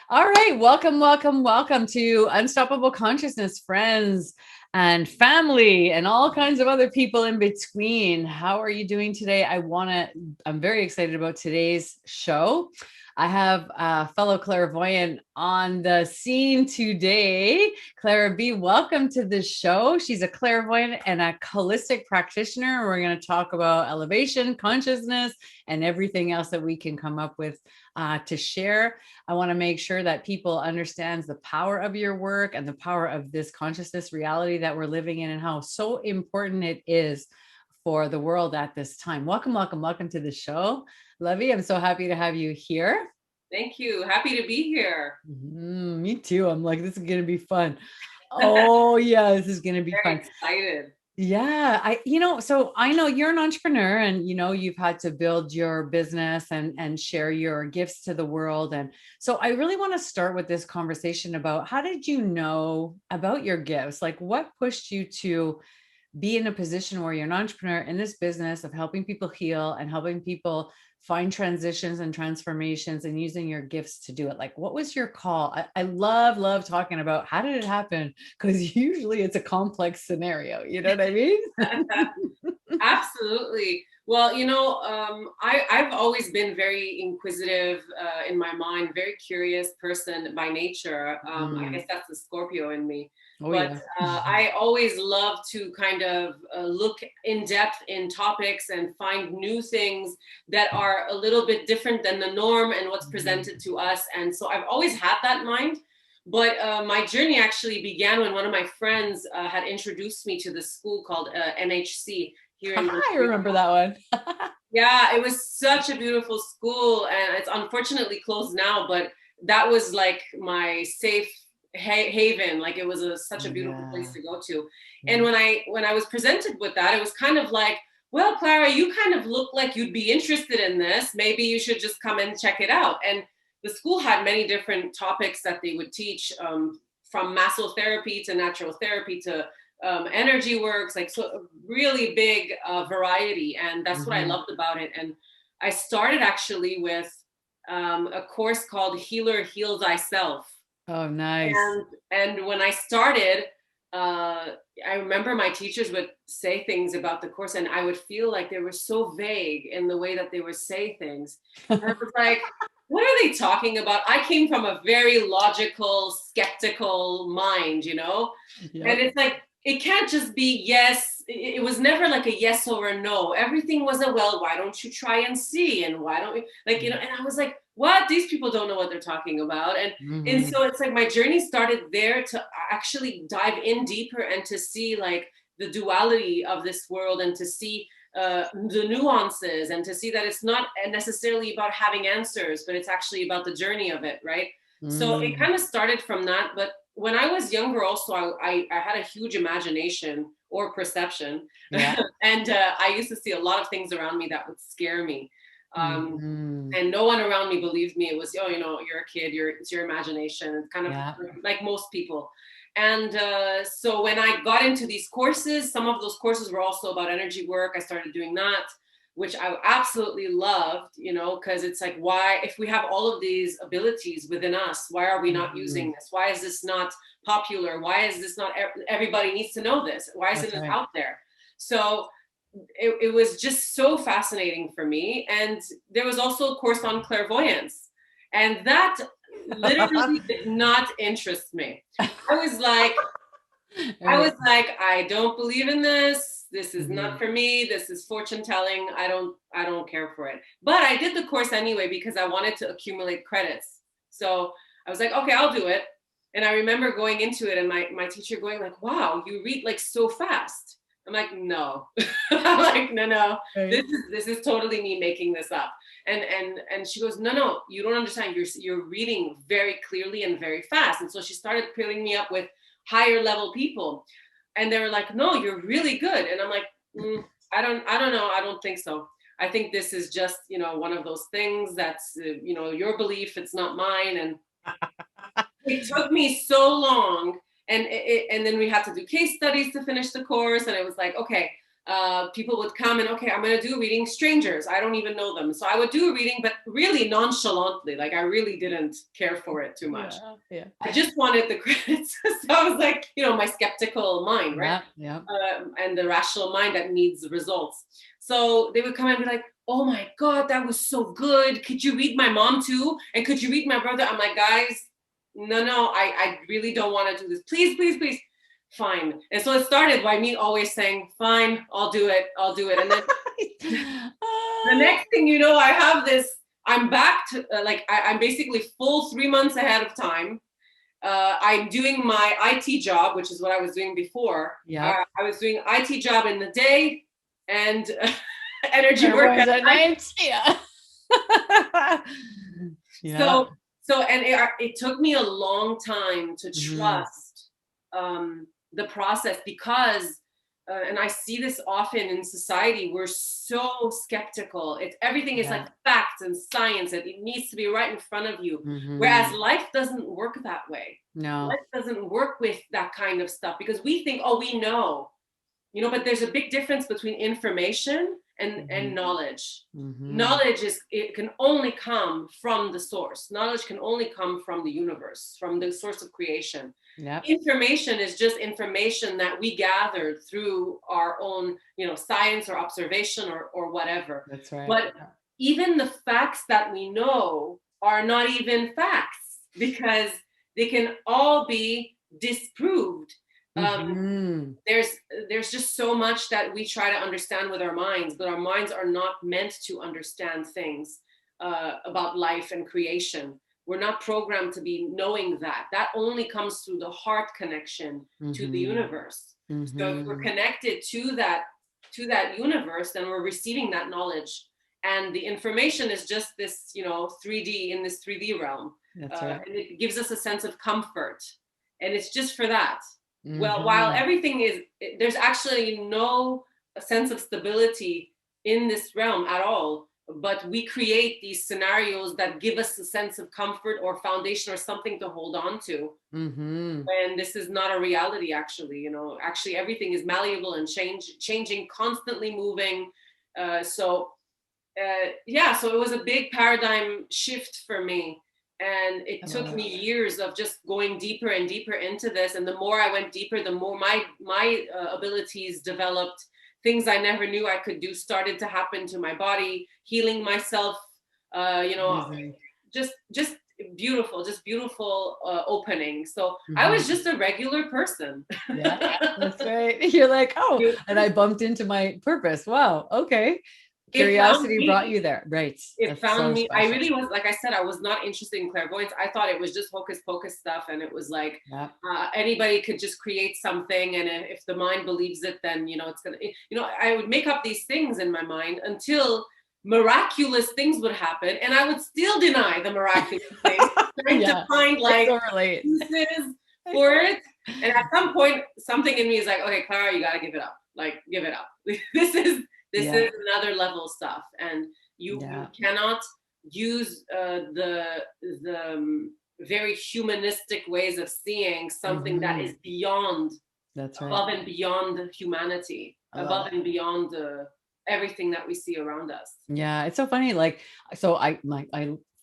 All right. Welcome to Unstoppable Consciousness, friends and family, and all kinds of other people in between. How are you doing today? I'm very excited about today's show. I have a fellow clairvoyant on the scene today. Klara B, welcome to the show. She's a clairvoyant and a holistic practitioner. We're going to talk about elevation, consciousness, and everything else that we can come up with to share. I want to make sure that people understands the power of your work and the power of this consciousness reality that we're living in and how so important it is for the world at this time. Welcome to the show. Lovey, I'm so happy to have you here. Thank you. Happy to be here. Me too. I'm like, this is going to be fun. Oh, yeah, this is going to be Very fun. excited. Yeah, so I know you're an entrepreneur and you've had to build your business and share your gifts to the world. And so I really want to start with this conversation about how did you know about your gifts? Like what pushed you to be in a position where you're an entrepreneur in this business of helping people heal and helping people find transitions and transformations and using your gifts to do it. Like, what was your call? I love talking about how did it happen? Because usually it's a complex scenario. You know what I mean? Absolutely. Well, I've always been very inquisitive in my mind, very curious person by nature. I Mm. guess that's the Scorpio in me. Oh, But yeah. I always love to kind of look in depth in topics and find new things that are a little bit different than the norm and what's presented to us. And so I've always had that mind. But my journey actually began when one of my friends had introduced me to this school called NHC here in I Montreal. remember that one. Yeah, it was such a beautiful school, and it's unfortunately closed now. But that was like my safe haven. Like it was such a beautiful place Yeah. to go to. And Yeah. when I was presented with that, it was kind of like, well, Klara, you kind of look like you'd be interested in this. Maybe you should just come and check it out. And the school had many different topics that they would teach, from massotherapy to natural therapy to energy works, like so really big variety. And that's what I Mhm. loved about it. And I started actually with a course called Healer Heal Thyself. Oh, nice. And when I started, I remember my teachers would say things about the course, and I would feel like they were so vague in the way that they would say things. And I was like, what are they talking about? I came from a very logical, skeptical mind, And Yep. it's like, it can't just be yes. It was never like a yes or a no. Everything was a, well, why don't you try and see? And why don't you, like, and I was like, what? These people don't know what they're talking about. And Mhm. so it's like my journey started there to actually dive in deeper and to see like the duality of this world and to see the nuances and to see that it's not necessarily about having answers, but it's actually about the journey of it, right? So it Mm. kind of started from that. But when I was younger, also, I had a huge imagination or perception. Yeah. And I used to see a lot of things around me that would scare me. Um, Mhm. and no one around me believed me. It was, oh, you're a kid, it's your imagination. It's kind of Yeah. like most people. And so when I got into these courses, some of those courses were also about energy work. I started doing that, which I absolutely loved, because it's like, why, if we have all of these abilities within us, why are we not using Mhm. this? Why is this not popular? Why is this not, everybody needs to know this? Why isn't That's it right. out there? So it was just so fascinating for me. And there was also a course on clairvoyance, and that literally did not interest me. I was like, I Right. was like, I don't believe in this. This is not Mhm. for me. This is fortune telling. I don't care for it. But I did the course anyway because I wanted to accumulate credits. So I was like, okay, I'll do it. And I remember going into it and my teacher going like, wow, you read like so fast. I'm like, no. I'm like, no. This Right. is this is totally me making this up. And she goes, no, you don't understand. You're reading very clearly and very fast. And so she started pulling me up with higher level people, and they were like, no, you're really good. And I'm like, I don't know, I don't think so. I think this is just one of those things that's your belief, it's not mine. And it took me so long, and then we had to do case studies to finish the course, and it was like, okay, people would come and, okay, I'm going to do a reading, strangers, I don't even know them. So I would do a reading, but really nonchalantly, like I really didn't care for it too much. Yeah. I just wanted the credits. So I was like, my skeptical mind, right? Yeah. And the rational mind that needs results. So they would come and be like, oh my God, that was so good. Could you read my mom too? And could you read my brother? I'm like, guys, no, I really don't want to do this. Please, please, please. Fine. And so it started by me always saying, fine, I'll do it. And then the next thing you know, I have this, I'm back to I'm basically full 3 months ahead of time. I'm doing my IT job, which is what I was doing before. Yeah. I was doing IT job in the day and energy work at night. Yeah. Yeah. So and it took me a long time to trust the process because and I see this often in society, we're so skeptical. Everything is like facts and science, and it needs to be right in front of you. Whereas life doesn't work that way. No. Life doesn't work with that kind of stuff because we think, oh, we know. But there's a big difference between information and knowledge. Knowledge it can only come from the source. Knowledge can only come from the universe, from the source of creation. Information is just information that we gathered through our own, science or observation or whatever. That's right. But even the facts that we know are not even facts because they can all be disproved. There's just so much that we try to understand with our minds, but our minds are not meant to understand things about life and creation. We're not programmed to be knowing that. That only comes through the heart connection to the universe. So if we're connected to that universe, then we're receiving that knowledge. And the information is just this, 3D in this 3D realm. That's right. And it gives us a sense of comfort. And it's just for that. Well, while everything there's actually no sense of stability in this realm at all, but we create these scenarios that give us a sense of comfort or foundation or something to hold on to. And this is not a reality, actually. Actually everything is malleable and changing, constantly moving. So it was a big paradigm shift for me. And it took me years of just going deeper and deeper into this. And the more I went deeper, the more my abilities developed. Things I never knew I could do started to happen to my body, healing myself, just beautiful opening. So I was just a regular person. Yeah, that's right. You're like, oh, and I bumped into my purpose. Wow. Okay. Curiosity brought you there, right? It found me. I really was, like I said, I was not interested in clairvoyance. I thought it was just hocus pocus stuff, and it was like anybody could just create something, and if the mind believes it, then it's gonna. I would make up these things in my mind until miraculous things would happen, and I would still deny the miraculous things, trying to find excuses for it. And at some point, something in me is like, okay, Klara, you gotta give it up. Like, give it up. This is another level stuff, and you cannot use the very humanistic ways of seeing something that is beyond, above and beyond humanity, above and beyond everything that we see around us. Yeah, it's so funny. I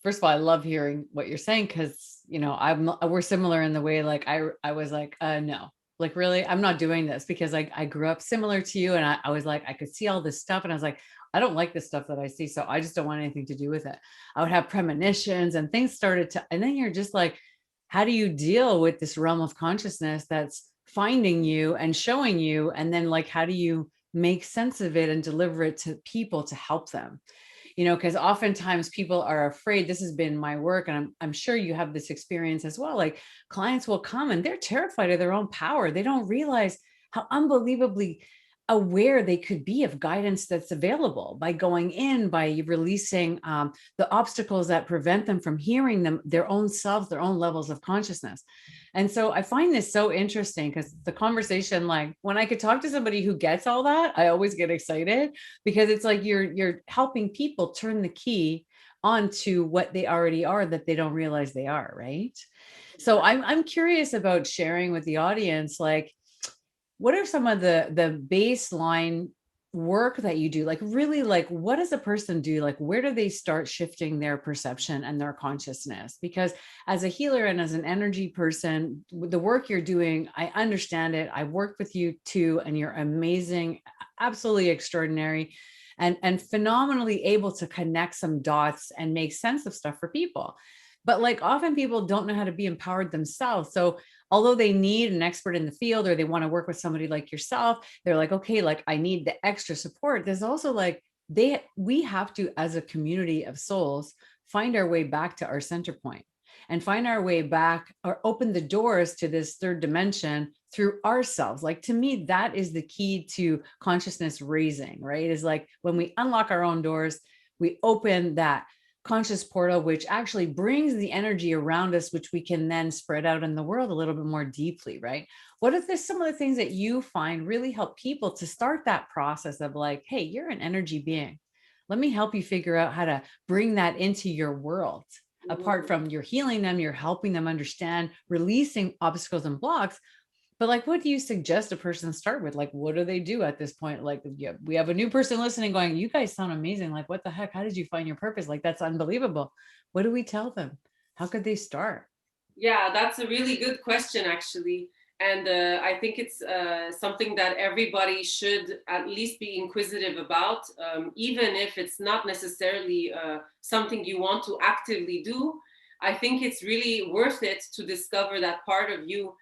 first of all, I love hearing what you're saying because we're similar in the way. Like I was like, no. Like, really, I'm not doing this because I grew up similar to you. And I was like, I could see all this stuff. And I was like, I don't like the stuff that I see. So I just don't want anything to do with it. I would have premonitions and things and then you're just like, how do you deal with this realm of consciousness that's finding you and showing you? And then how do you make sense of it and deliver it to people to help them? Because oftentimes people are afraid. This has been my work. And I'm sure you have this experience as well. Like, clients will come and they're terrified of their own power. They don't realize how unbelievably aware they could be of guidance that's available by going in, by releasing the obstacles that prevent them from hearing their own selves, their own levels of consciousness. And so I find this so interesting because the conversation, like when I could talk to somebody who gets all that, I always get excited because it's like you're helping people turn the key onto what they already are that they don't realize they are, right? So I'm curious about sharing with the audience, like, what are some of the baseline work that you do, like really, like what does a person do? Like where do they start shifting their perception and their consciousness? Because as a healer and as an energy person, the work you're doing, I understand it. I worked with you too, and you're amazing, absolutely extraordinary, and phenomenally able to connect some dots and make sense of stuff for people. But like often people don't know how to be empowered themselves. So although they need an expert in the field or they want to work with somebody like yourself, they're like, okay, like I need the extra support. There's also like we have to, as a community of souls, find our way back to our center point and find our way back or open the doors to this third dimension through ourselves. Like to me, that is the key to consciousness raising, right? Is like when we unlock our own doors, we open that conscious portal, which actually brings the energy around us, which we can then spread out in the world a little bit more deeply, right? What are some of the things that you find really help people to start that process of like, hey, you're an energy being. Let me help you figure out how to bring that into your world. Apart from you're healing them, you're helping them understand, releasing obstacles and blocks. But like, what do you suggest a person start with? Like, what do they do at this point? Like, yeah, we have a new person listening going, you guys sound amazing. Like, what the heck? How did you find your purpose? Like, that's unbelievable. What do we tell them? How could they start? Yeah, that's a really good question, actually. And I think it's something that everybody should at least be inquisitive about, even if it's not necessarily something you want to actively do. I think it's really worth it to discover that part of you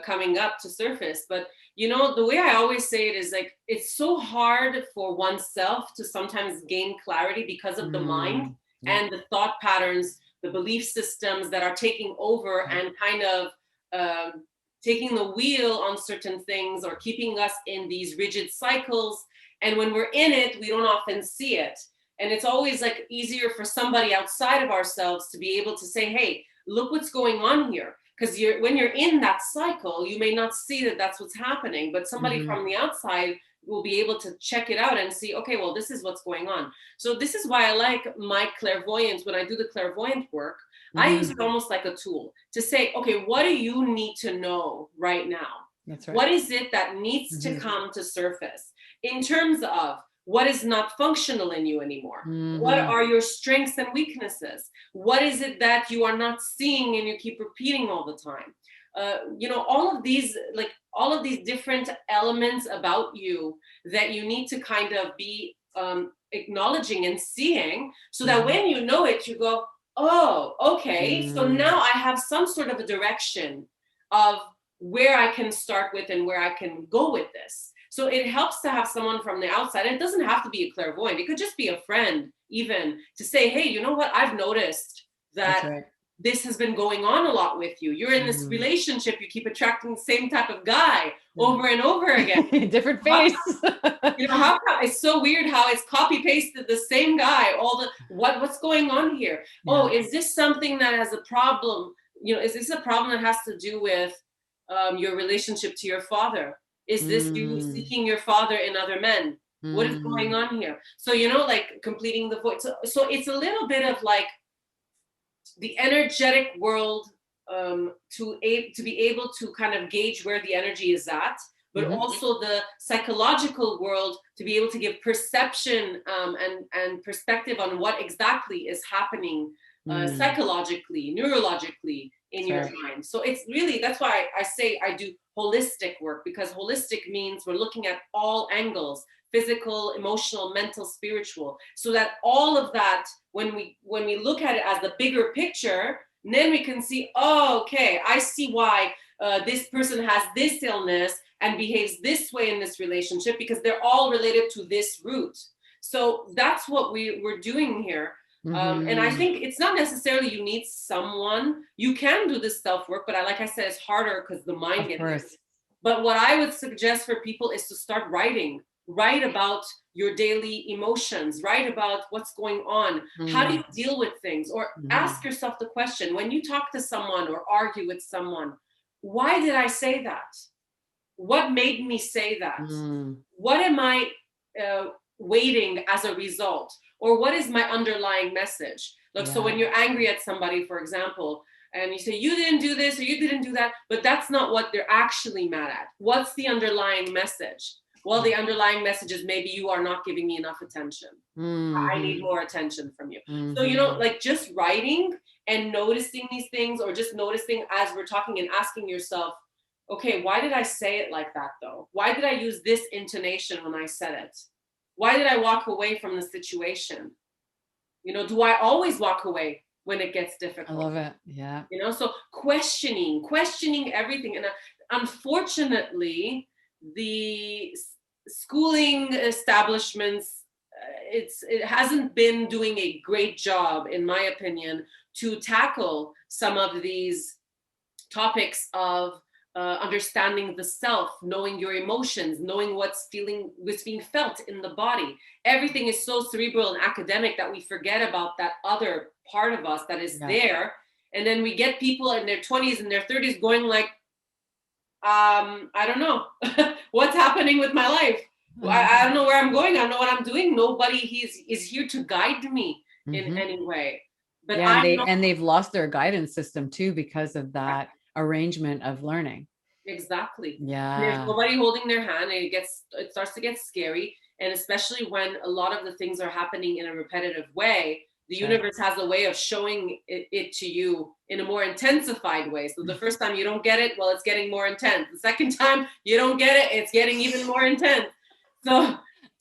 coming up to surface. But, you know, the way I always say it is like, it's so hard for oneself to sometimes gain clarity because of the mind Yeah. and the thought patterns, the belief systems that are taking over and kind of taking the wheel on certain things or keeping us in these rigid cycles. And when we're in it, we don't often see it. And it's always like easier for somebody outside of ourselves to be able to say, hey, look what's going on here. Because when you're in that cycle, you may not see that that's what's happening, but somebody from the outside will be able to check it out and see, okay, well, this is what's going on. So this is why I like my clairvoyance. When I do the clairvoyant work, I use it almost like a tool to say, okay, what do you need to know right now? That's right. What is it that needs to come to surface in terms of what is not functional in you anymore? What are your strengths and weaknesses? What is it that you are not seeing and you keep repeating all the time? You know, all of these different elements about you that you need to kind of be acknowledging and seeing, so that when you know it, you go, oh, okay, so now I have some sort of a direction of where I can start with and where I can go with this. So it helps to have someone from the outside. And it doesn't have to be a clairvoyant. It could just be a friend, even, to say, hey, you know what? I've noticed that this has been going on a lot with you. You're in this relationship. You keep attracting the same type of guy over and over again. Different face. You know, it's so weird how it's copy pasted the same guy. What's going on here? Yeah. Oh, is this something that has a problem? You know, is this a problem that has to do with your relationship to your father? Is this you seeking your father in other men? What is going on here? So, you know, like completing the void. So it's a little bit of like the energetic world to be able to kind of gauge where the energy is at, but also the psychological world to be able to give perception and perspective on what exactly is happening psychologically, neurologically in your mind. So it's really, that's why I say I do holistic work, because holistic means we're looking at all angles: physical, emotional, mental, spiritual, so that all of that, when we look at it as the bigger picture, then we can see, oh, okay, I see why this person has this illness and behaves this way in this relationship, because they're all related to this root. So that's what we're doing here. And I think it's not necessarily you need someone. You can do this self-work, but like I said, it's harder because the mind gets it. But what I would suggest for people is to start writing. Write about your daily emotions. Write about what's going on. How do you deal with things? Or ask yourself the question, when you talk to someone or argue with someone, why did I say that? What made me say that? What am I waiting as a result? Or what is my underlying message? Like, so when you're angry at somebody, for example, and you say, you didn't do this or you didn't do that, but that's not what they're actually mad at. What's the underlying message? Well, the underlying message is maybe you are not giving me enough attention. I need Mm-hmm. more attention from you. So, Mm-hmm. like just writing and noticing these things, or just noticing as we're talking and asking yourself, okay, why did I say it like that though? Why did I use this intonation when I said it? Why did I walk away from the situation? Do I always walk away when it gets I difficult? love it. Yeah. So questioning everything. And unfortunately, the schooling establishments, it hasn't been doing a great job, in my opinion, to tackle some of these topics of understanding the self, knowing your emotions, knowing what's being felt in the body. Everything is so cerebral and academic that we forget about that other part of us that is Yeah. there. And then we get people in their 20s and their 30s going like, I don't know what's happening with my life. I don't know where I'm going. I don't know what I'm doing. Nobody is here to guide me in Mm-hmm. any way. But Yeah, I know they've lost their guidance system too because of that arrangement of learning. exactly. And there's Yeah. nobody holding their hand, and it starts to get scary. And especially when a lot of the things are happening in a repetitive way, the Sure. universe has a way of showing it to you in a more intensified way. So the first time you don't get it, well, it's getting more intense. The second time you don't get it, it's getting even more intense. So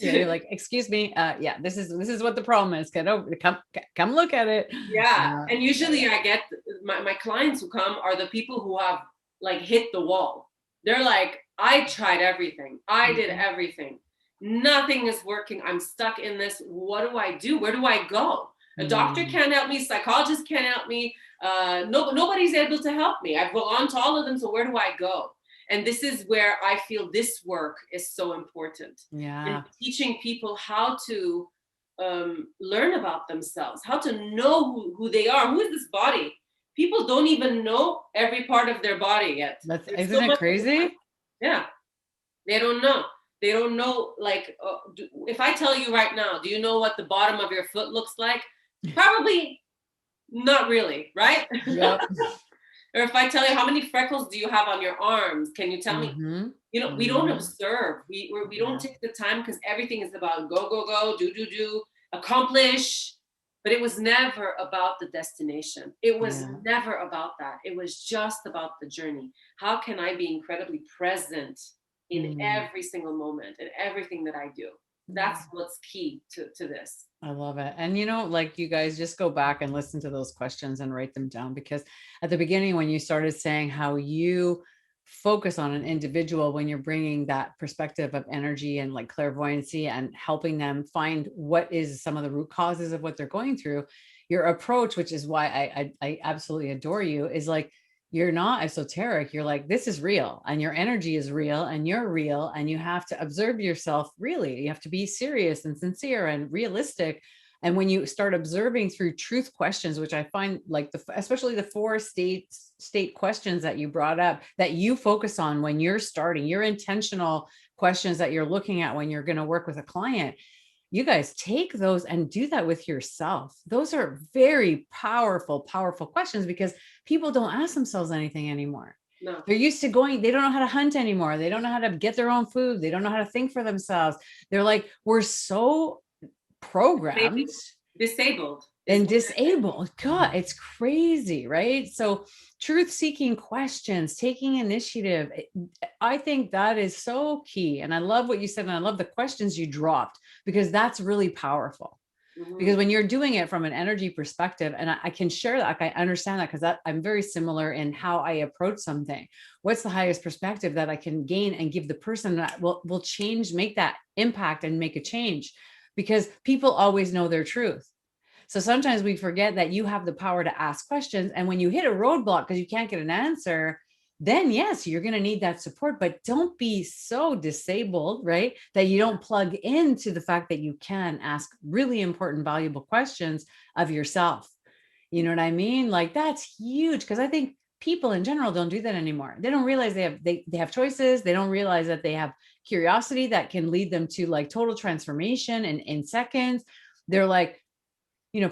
Yeah, you're like, excuse me. Yeah, this is what the problem is. Come look at it. yeah, Yeah, and yeah, usually yeah. I get my clients who come are the people who have like hit the wall. They're like, I tried everything, I did Mhm. everything, nothing is working, I'm stuck in this. What do I do? Where do I go? A doctor Mm. can't help me, psychologist can't help me, nobody's able to help me. I've gone to all of them, so where do I go? And this is where I feel this work is so important, in Yeah. teaching people how to learn about themselves, how to know who they are. Who is this body? People don't even know every part of their body yet. There's Isn't so it much of it. crazy? Yeah, they don't know. They don't know. Like, if I tell you right now, do you know what the bottom of your foot looks like? Probably not really, right? Yep. Or if I tell you how many freckles do you have on your arms, can you tell me? Mm-hmm. We don't Mm-hmm. observe. We don't Yeah. take the time, because everything is about go, go, go, do, accomplish. But it was never about the destination. It was Yeah. never about that. It was just about the journey. How can I be incredibly present in Mm. every single moment and everything that I do? Yeah. That's what's key to this. I love it. And like you guys just go back and listen to those questions and write them down, because at the beginning, when you started saying how you focus on an individual when you're bringing that perspective of energy and like clairvoyancy and helping them find what is some of the root causes of what they're going through, your approach, which is why I absolutely adore you, is like, you're not esoteric. You're like, this is real and your energy is real and you're real. And you have to observe yourself really. You have to be serious and sincere and realistic. And when you start observing through truth questions, which I find like especially the four state questions that you brought up, that you focus on when you're starting, your intentional questions that you're looking at when you're going to work with a client, you guys take those and do that with yourself. Those are very powerful, powerful questions, because people don't ask themselves anything anymore. No, They're used to going, they don't know how to hunt anymore. They don't know how to get their own food. They don't know how to think for themselves. They're like, we're so maybe programmed disabled is and what it is. disabled. God, it's crazy, right? So, truth seeking questions, taking initiative, I think that is so key. And I love what you said. And I love the questions you dropped, because that's really powerful. Because Mhm. when you're doing it from an energy perspective, and I can share that, like, I understand that, because I'm very similar in how I approach something. What's the highest perspective that I can gain and give the person that will change, make that impact and make a change? Because people always know their truth. So sometimes we forget that you have the power to ask questions. And when you hit a roadblock because you can't get an answer, then yes, you're going to need that support. But don't be so disabled, right? That you don't plug into the fact that you can ask really important, valuable questions of yourself. You know what I mean? Like, that's huge, because I think people in general don't do that anymore. They don't realize they have choices. They don't realize that they have curiosity that can lead them to like total transformation in seconds. They're like,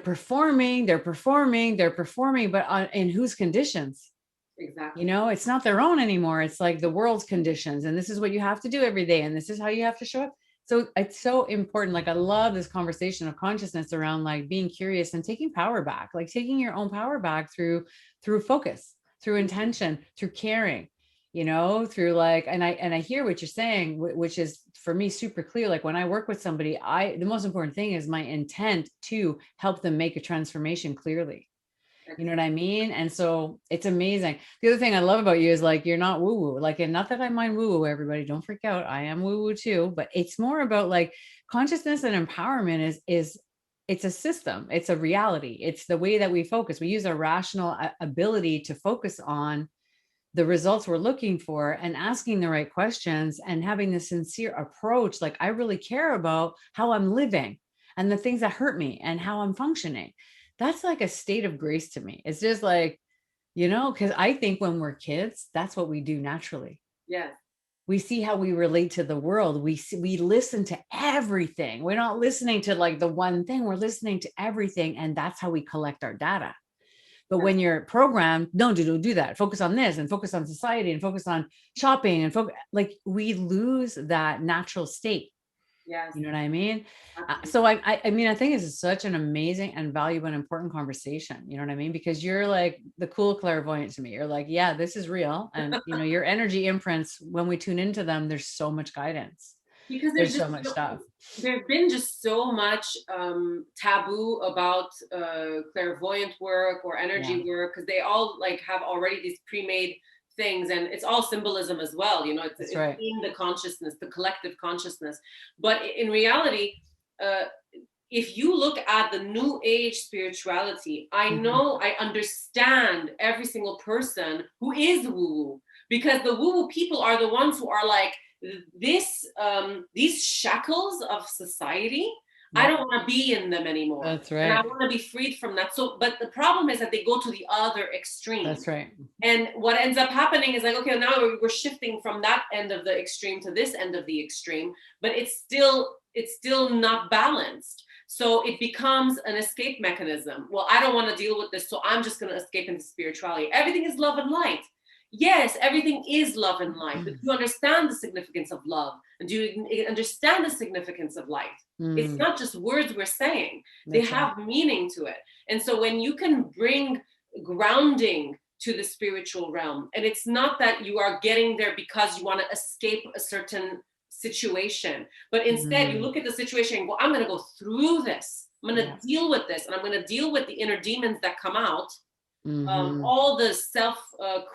performing, they're performing, but in whose conditions? Exactly. You know, it's not their own anymore. It's like the world's conditions, and this is what you have to do every day, and this is how you have to show up. So it's so important. Like, I love this conversation of consciousness around like being curious and taking power back, like taking your own power back through focus, through intention, through caring, you know, through like, and I hear what you're saying, which is for me super clear. Like when I work with somebody, the most important thing is my intent to help them make a transformation clearly. You know what I mean? And so it's amazing. The other thing I love about you is like, you're not woo woo. Like, and not that I mind woo woo, everybody, don't freak out. I am woo woo too, but it's more about like consciousness and empowerment is it's a system. It's a reality. It's the way that we focus. We use our rational ability to focus on the results we're looking for and asking the right questions and having the sincere approach. Like, I really care about how I'm living and the things that hurt me and how I'm functioning. That's like a state of grace to me. It's just like, you know, because I think when we're kids, that's what we do naturally. Yes. We see how we relate to the world. We listen to everything. We're not listening to like the one thing, we're listening to everything. And that's how we collect our data. But when you're programmed, no, do that. Focus on this and focus on society and focus on shopping and focus, like we lose that natural state. Yes. You know what I mean? Absolutely. So I mean, I think this is such an amazing and valuable and important conversation. You know what I mean? Because you're like the cool clairvoyant to me. You're like, yeah, this is real. And you know, your energy imprints, when we tune into them, there's so much guidance. Because There's so much stuff. there's been just so much taboo about clairvoyant work or Yeah, energy work, because they all like have already these pre-made things, and it's all symbolism as well, you know, that's it's right. in the consciousness, the collective consciousness. But in reality, uh, if you look at the new age spirituality, I Mhm. know, I understand every single person who is woo-woo, because the woo-woo people are the ones who are like, this these shackles of society, I Yeah, don't want to be in them anymore, that's and I right. want to be freed from that. So but the problem is that they go to the other extreme, That's right. and what ends up happening is like, okay, now we're shifting from that end of the extreme to this end of the extreme, but it's still not balanced. So it becomes an escape mechanism. Well, I don't want to deal with this, so I'm just going to escape into spirituality. Everything is love and light. Yes, everything is love and light, but do you understand the significance of love? And do you understand the significance of light? It's Mm, not just words we're saying, they that's right. have meaning to it. And so when you can bring grounding to the spiritual realm, and it's not that you are getting there because you want to escape a certain situation, but instead you Mm, look at the situation and go, I'm going to go through this, I'm going yeah. to deal with this, and I'm going to deal with the inner demons that come out, Hmm. all the self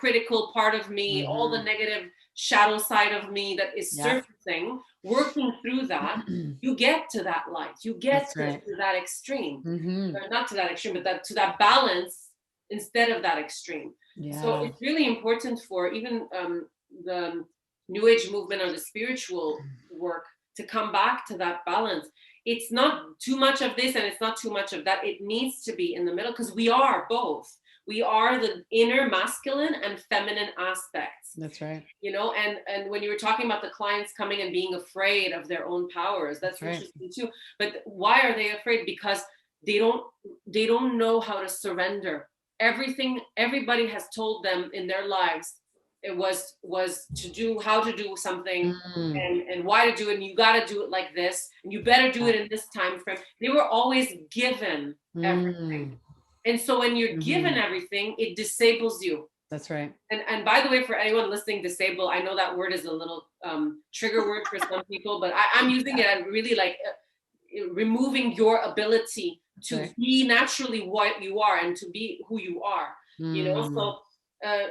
critical part of me, all the Hmm. negative shadow side of me that is Yeah. surfacing, working through that, you get to that light, you get That's to right. that extreme, Hmm. not to that extreme, but that to that balance instead of that extreme. So Yeah. it's really important for even the new age movement or the spiritual work to come back to that balance. It's not too much of this and it's not too much of that. It needs to be in the middle, because we are both. We are the inner masculine and feminine aspects, That's right. you know. And when you were talking about the clients coming and being afraid of their own powers, That's that's right. interesting too. But why are they afraid? Because they don't they don't know how to surrender. Everything everybody has told them in their lives, it was to do, how to do something, Mm, and why to do it, and you got to do it like this, and you better do yeah. it in this time frame. They were always given everything, Mm, and so when you're given hmm. everything, it disables you. That's right. And by the way, for anyone listening, disable, I know that word is a little trigger word for some people, but I'm using it at really like removing your ability That's to right. be naturally what you are and to be who you are, you know. Mm, So uh,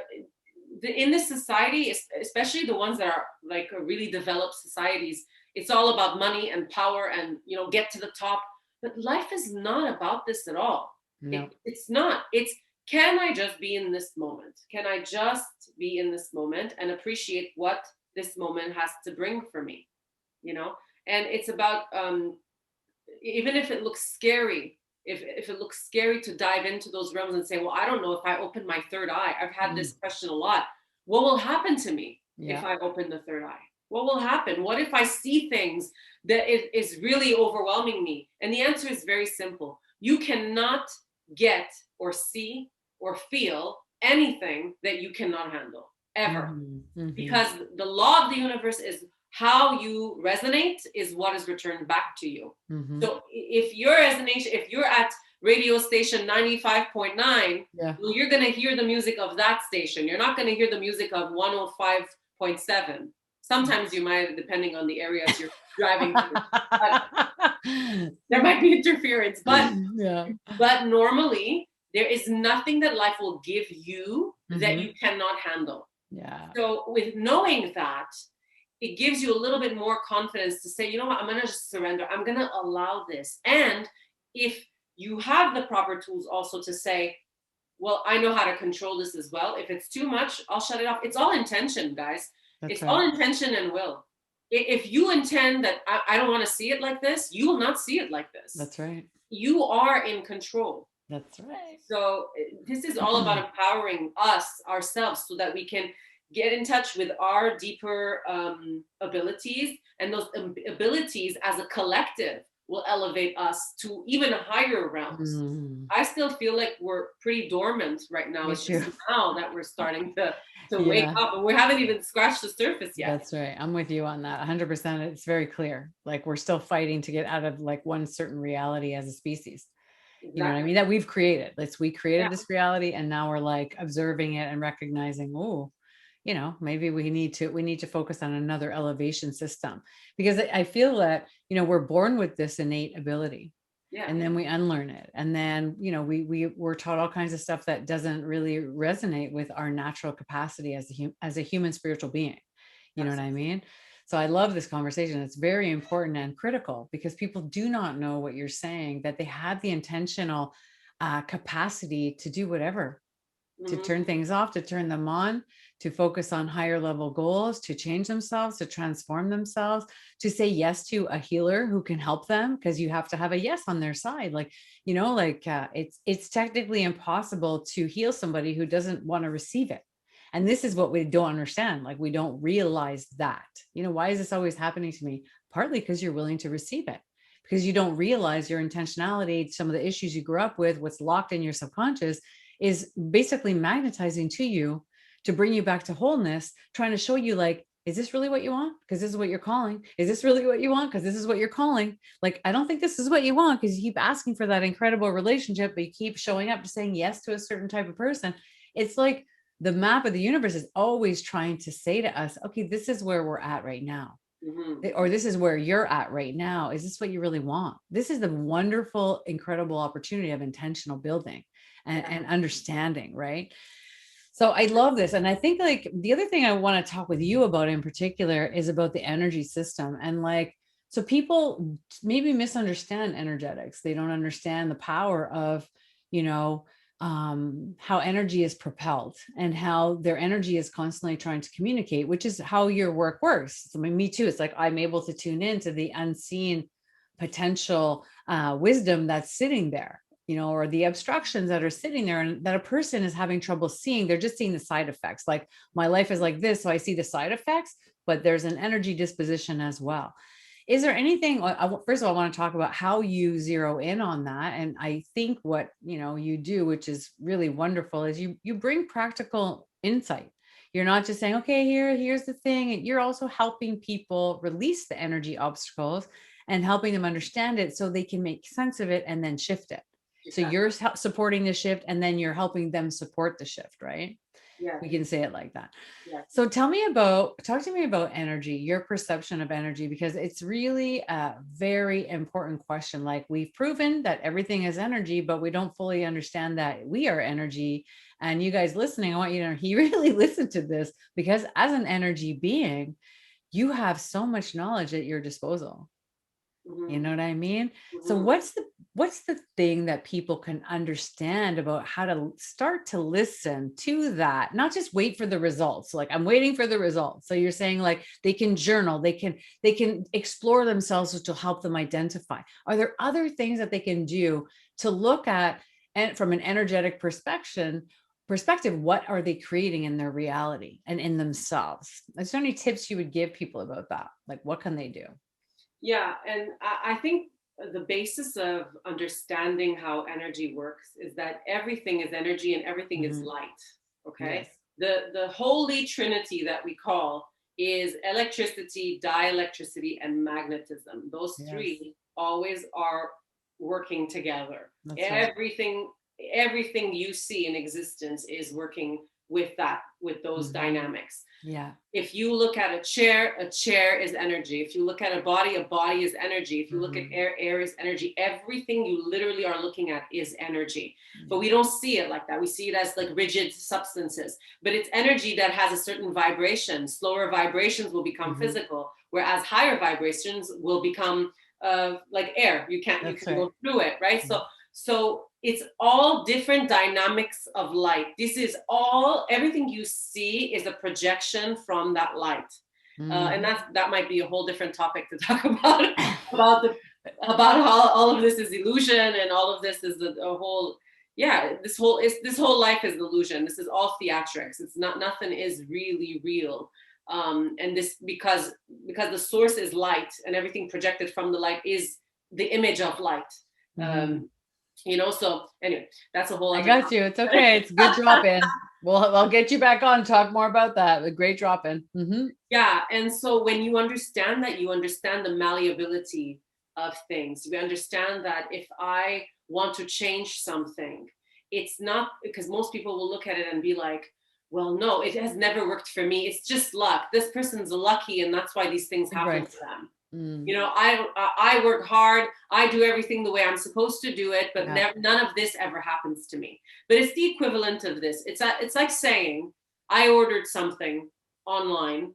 in this society, especially the ones that are like really developed societies, it's all about money and power and, you know, get to the top. But life is not about this at all. no. It's not. It's, can I just be in this moment? Can I just be in this moment and appreciate what this moment has to bring for me? You know, and it's about even if it looks scary, if it looks scary to dive into those realms and say, well, I don't know if I open my third eye. I've had Mm, this question a lot. What will happen to me if yeah. I open the third eye? What will happen? What if I see things that is really overwhelming me? And the answer is very simple. You cannot get or see or feel anything that you cannot handle ever, Mm-hmm. because the law of the universe is how you resonate is what is returned back to you. Mm-hmm. So if your resonation, if you're at radio station 95.9, Yeah. well, you're going to hear the music of that station. You're not going to hear the music of 105.7. Sometimes you might, depending on the areas you're driving through, but there might be interference. Yeah. But normally, there is nothing that life will give you that Mm-hmm. you cannot handle. Yeah. So with knowing that, it gives you a little bit more confidence to say, you know what, I'm going to just surrender. I'm going to allow this. And if you have the proper tools also to say, well, I know how to control this as well. If it's too much, I'll shut it off. It's all intention, guys. That's It's all right. intention and will. If you intend that I don't want to see it like this, you will not see it like this. That's right. You are in control. That's right. So this is all about empowering us ourselves so that we can get in touch with our deeper abilities, and those abilities as a collective will elevate us to even higher realms. Mm, I still feel like we're pretty dormant right now. me It's too. just now that we're starting to wake Yeah, up, and we haven't even scratched the surface yet. that's right. I'm with you on that. 100%. It's very clear. Like we're still fighting to get out of like one certain reality as a species. You know what I Exactly. mean? That we've created. We Yeah. created this reality and now we're like observing it and recognizing, oh, maybe we need to focus on another elevation system because I feel that, we're born with this innate ability Yeah. and then we unlearn it. And then, we're taught all kinds of stuff that doesn't really resonate with our natural capacity as a human spiritual being. You know what I mean? So I love this conversation. It's very important and critical because people do not know what you're saying, that they have the intentional capacity to do whatever, to Mm-hmm. turn things off, to turn them on, to focus on higher level goals, to change themselves, to transform themselves, to say yes to a healer who can help them, because you have to have a yes on their side. It's technically impossible to heal somebody who doesn't want to receive it. And this is what we don't understand. Like we don't realize that. Why is this always happening to me? Partly because you're willing to receive it, because you don't realize your intentionality, some of the issues you grew up with, what's locked in your subconscious is basically magnetizing to you to bring you back to wholeness, trying to show you like, is this really what you want? Because this is what you're calling. Is this really what you want? Because this is what you're calling. Like, I don't think this is what you want because you keep asking for that incredible relationship, but you keep showing up to saying yes to a certain type of person. It's like the map of the universe is always trying to say to us, okay, this is where we're at right now. Mm-hmm. Or this is where you're at right now. Is this what you really want? This is the wonderful, incredible opportunity of intentional building and understanding, right? So I love this. And I think like the other thing I want to talk with you about in particular is about the energy system. And like, so people maybe misunderstand energetics. They don't understand the power of, you know, how energy is propelled and how their energy is constantly trying to communicate, which is how your work works. So, I mean, me too. It's like I'm able to tune into the unseen potential wisdom that's sitting there, or the obstructions that are sitting there and that a person is having trouble seeing. They're just seeing the side effects. Like my life is like this, so I see the side effects, but there's an energy disposition as well. Is there anything, first of all, I want to talk about how you zero in on that. And I think what, you do, which is really wonderful, is you bring practical insight. You're not just saying, okay, here's the thing. You're also helping people release the energy obstacles and helping them understand it so they can make sense of it and then shift it. So Exactly. you're supporting the shift and then you're helping them support the shift, right? Yeah. We can say it like that. Yeah. So talk to me about energy, your perception of energy, because it's really a very important question. Like we've proven that everything is energy, but we don't fully understand that we are energy. And you guys listening, I want you to really listen to this, because as an energy being, you have so much knowledge at your disposal. Mm-hmm. You know what I mean? So Mm-hmm. what's the thing that people can understand about how to start to listen to that, not just wait for the results? Like I'm waiting for the results. So you're saying like they can journal, they can explore themselves, which will help them identify. Are there other things that they can do to look at, and from an energetic perspective, what are they creating in their reality and in themselves? Is there any tips you would give people about that? Like what can they do? Yeah, and I think the basis of understanding how energy works is that everything is energy and everything is Mhm. light. Okay. Yes. The holy trinity that we call is electricity, dielectricity, and magnetism. Those Yes. three always are working together. That's right. Everything you see in existence is working with those dynamics. Yeah. If you look at a chair is energy. If you look at a body is energy. If you look at air is energy. Everything you literally are looking at is energy. But we don't see it like that. We see it as like rigid substances. But it's energy that has a certain vibration. Slower vibrations will become physical, whereas higher vibrations will become like air. You can go through it, right? So it's all different dynamics of light. This is all, everything you see is a projection from that light. And that might be a whole different topic to talk about, about how all of this is illusion, and all of this is a whole, this whole life is illusion. This is all theatrics. It's not, nothing is really real. And this, because the source is light, and everything projected from the light is the image of light. So anyway, that's a whole other I got you. It's okay. It's good drop in. Well, I'll get you back on, talk more about that. A great drop in. Yeah. And so when you understand that, you understand the malleability of things. You understand that if I want to change something, it's not, because most people will look at it and be like, well, no, it has never worked for me. It's just luck. This person's lucky, and that's why these things happen to them. I work hard. I do everything the way I'm supposed to do it, but none of this ever happens to me. But it's the equivalent of this. It's like saying I ordered something online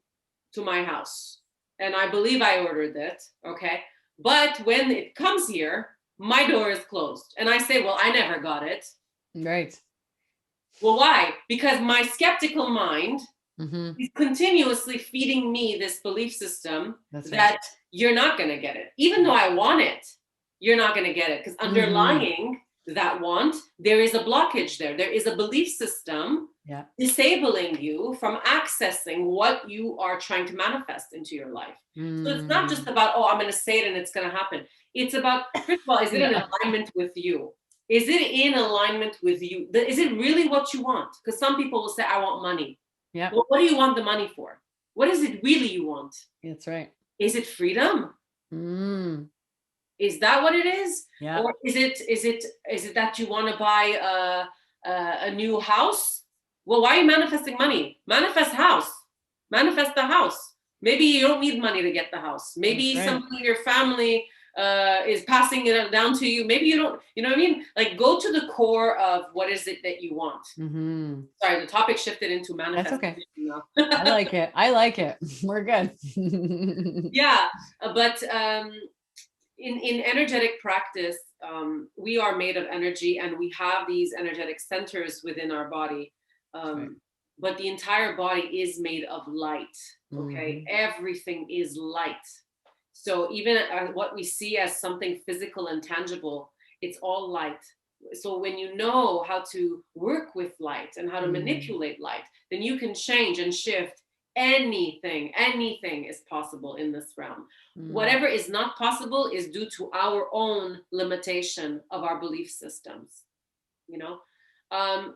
to my house, and I believe I ordered it. Okay. But when it comes here, my door is closed, and I say, well, I never got it. Right. Well, why? Because my skeptical mind is continuously feeding me this belief system that you're not going to get it. Even though I want it, you're not going to get it. Because underlying that want, there is a blockage there. There is a belief system disabling you from accessing what you are trying to manifest into your life. So it's not just about, oh, I'm going to say it and it's going to happen. It's about, first of all, is it in alignment with you? Is it in alignment with you? Is it really what you want? Because some people will say, I want money. Yeah. Well, what do you want the money for? What is it really you want? That's right. Is it freedom? Is that what it is? Yeah. Or is it that you want to buy a new house? Well, why are you manifesting money? Manifest house. Manifest the house. Maybe you don't need money to get the house. Maybe somebody in your family is passing it down to you. Maybe you don't, you know what I mean? Like, go to the core of what is it that you want. Sorry, the topic shifted into manifestation. That's okay. I like it. I like it. We're good. Yeah, but in energetic practice, we are made of energy, and we have these energetic centers within our body. But the entire body is made of light. Okay, everything is light. So even what we see as something physical and tangible, it's all light. So when you know how to work with light and how to manipulate light, then you can change and shift anything. Anything is possible in this realm. Whatever is not possible is due to our own limitation of our belief systems,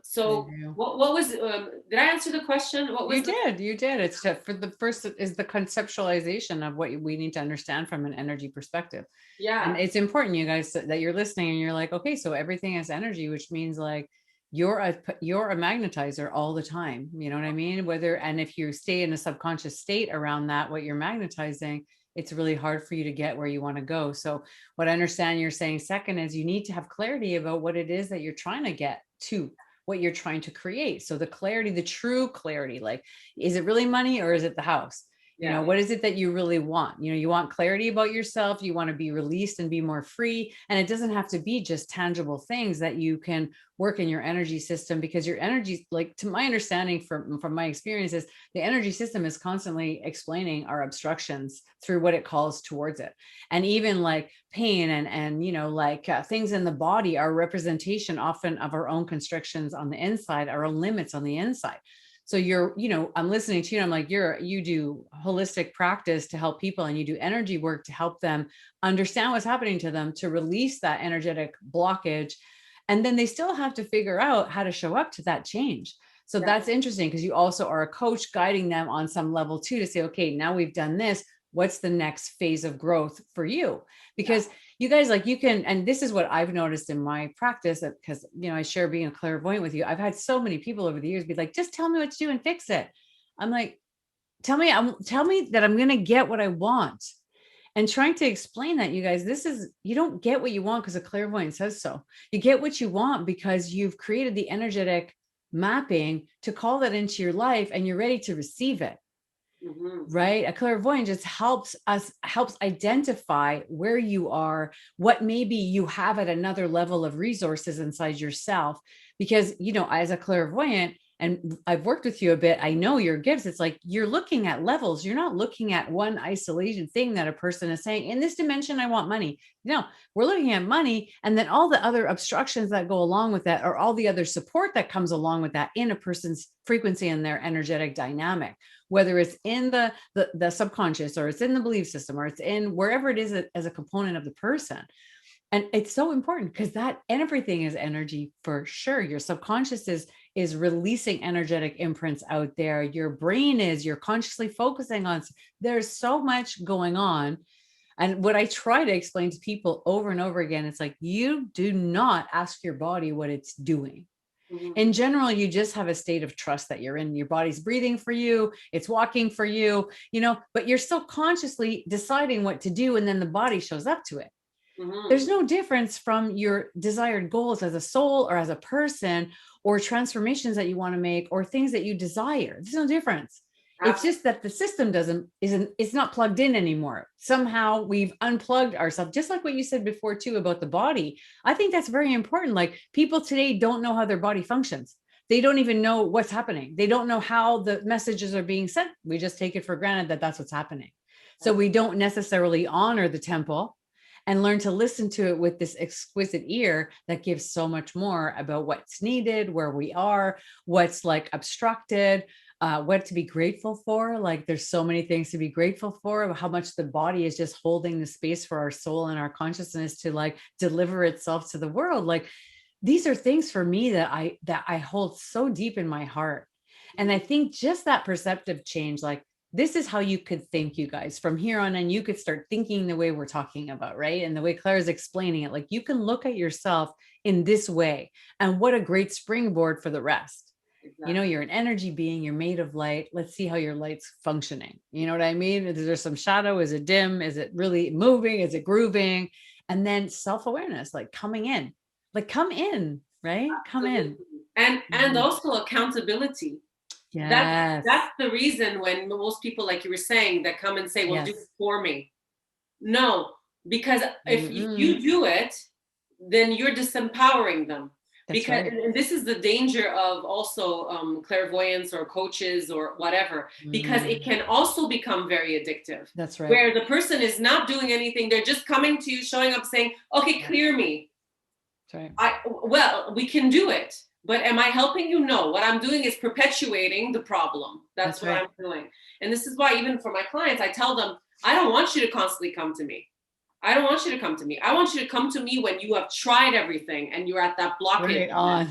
So what was, did I answer the question? What was you did. It's for the first is the conceptualization of what we need to understand from an energy perspective. Yeah. And it's important, you guys, that you're listening and you're like, okay, so everything is energy, which means like you're a magnetizer all the time. You know what I mean? And if you stay in a subconscious state around that, what you're magnetizing, it's really hard for you to get where you want to go. So what I understand you're saying second is you need to have clarity about what it is that you're trying to get to, what you're trying to create. So the clarity, the true clarity, like, is it really money or is it the house? What is it that you really want? You want clarity about yourself. You want to be released and be more free. And it doesn't have to be just tangible things that you can work in your energy system, because your energy, like, to my understanding from my experiences, the energy system is constantly explaining our obstructions through what it calls towards it. And even like pain and things in the body are representation often of our own constrictions on the inside, our own limits on the inside. So I'm listening to you, and I'm like, you do holistic practice to help people, and you do energy work to help them understand what's happening to them, to release that energetic blockage. And then they still have to figure out how to show up to that change. So that's interesting because you also are a coach guiding them on some level too, to say, okay, now we've done this. What's the next phase of growth for you? Because you guys, like, you can, and this is what I've noticed in my practice, because, you know, I share being a clairvoyant with you. I've had so many people over the years be like, just tell me what to do and fix it. I'm like, tell me that I'm going to get what I want. And trying to explain that, you guys, you don't get what you want because a clairvoyant says so. You get what you want because you've created the energetic mapping to call that into your life and you're ready to receive it. Right? A clairvoyant just helps identify where you are, what maybe you have at another level of resources inside yourself. Because, you know, as a clairvoyant, and I've worked with you a bit, I know your gifts. It's like you're looking at levels. You're not looking at one isolation thing that a person is saying, in this dimension, I want money. No, we're looking at money and then all the other obstructions that go along with that, or all the other support that comes along with that in a person's frequency and their energetic dynamic, whether it's in the subconscious, or it's in the belief system, or it's in wherever it is as a component of the person. And it's so important because that everything is energy for sure. Your subconscious is releasing energetic imprints out there. Your brain you're consciously focusing on. There's so much going on. And what I try to explain to people over and over again, it's like, you do not ask your body what it's doing. In general, you just have a state of trust that you're in. Your body's breathing for you, it's walking for you, you know, but you're still consciously deciding what to do. And then the body shows up to it. There's no difference from your desired goals as a soul or as a person, or transformations that you want to make, or things that you desire. There's no difference. It's just that the system it's not plugged in anymore. Somehow we've unplugged ourselves, just like what you said before too about the body. I think that's very important. Like, people today don't know how their body functions. They don't even know what's happening. They don't know how the messages are being sent. We just take it for granted that that's what's happening. So we don't necessarily honor the temple and learn to listen to it with this exquisite ear that gives so much more about what's needed, where we are, what's like obstructed, what to be grateful for. Like, there's so many things to be grateful for, how much the body is just holding the space for our soul and our consciousness to like deliver itself to the world. Like, these are things for me that I hold so deep in my heart. And I think just that perceptive change, like, this is how you could think, you guys, from here on, and you could start thinking the way we're talking about, right? And the way Claire is explaining it, like, you can look at yourself in this way, and what a great springboard for the rest. Exactly. You know, you're an energy being, you're made of light. Let's see how your light's functioning. You know what I mean? Is there some shadow? Is it dim? Is it really moving? Is it grooving? And then self-awareness, like coming in, like, come in, right? Come in. And also accountability. Yes. That's the reason when most people, like you were saying, that come and say, well, do it for me. No, because if you do it, then you're disempowering them. That's because right. And this is the danger of also clairvoyance or coaches or whatever, because it can also become very addictive. That's right. Where the person is not doing anything. They're just coming to you, showing up, saying, okay, clear me. That's right. Well, we can do it. But am I helping you? No. What I'm doing is perpetuating the problem. That's what right. I'm doing. And this is why, even for my clients, I tell them, I don't want you to constantly come to me. I don't want you to come to me. I want you to come to me when you have tried everything and you're at that blockage. Right on.